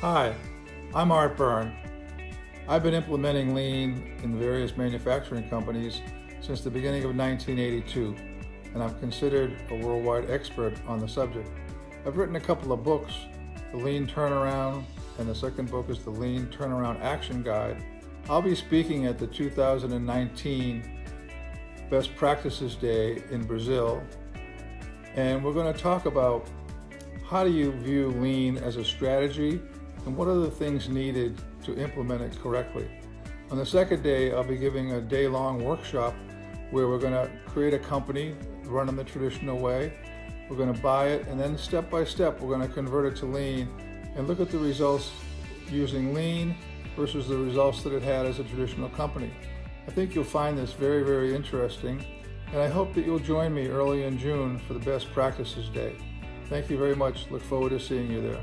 Hi, I'm Art Byrne. I've been implementing Lean in various manufacturing companies since the beginning of 1982, and I'm considered a worldwide expert on the subject. I've written a couple of books, The Lean Turnaround, and the second book is The Lean Turnaround Action Guide. I'll be speaking at the 2019 Best Practices Day in Brazil, and we're going to talk about how do you view Lean as a strategy and what are the things needed to implement it correctly. On the second day, I'll be giving a day-long workshop where we're going to create a company, run in the traditional way. We're going to buy it, and then step by step, we're going to convert it to Lean and look at the results using Lean versus the results that it had as a traditional company. I think you'll find this very, very interesting, and I hope that you'll join me early in June for the Best Practices Day. Thank you very much. Look forward to seeing you there.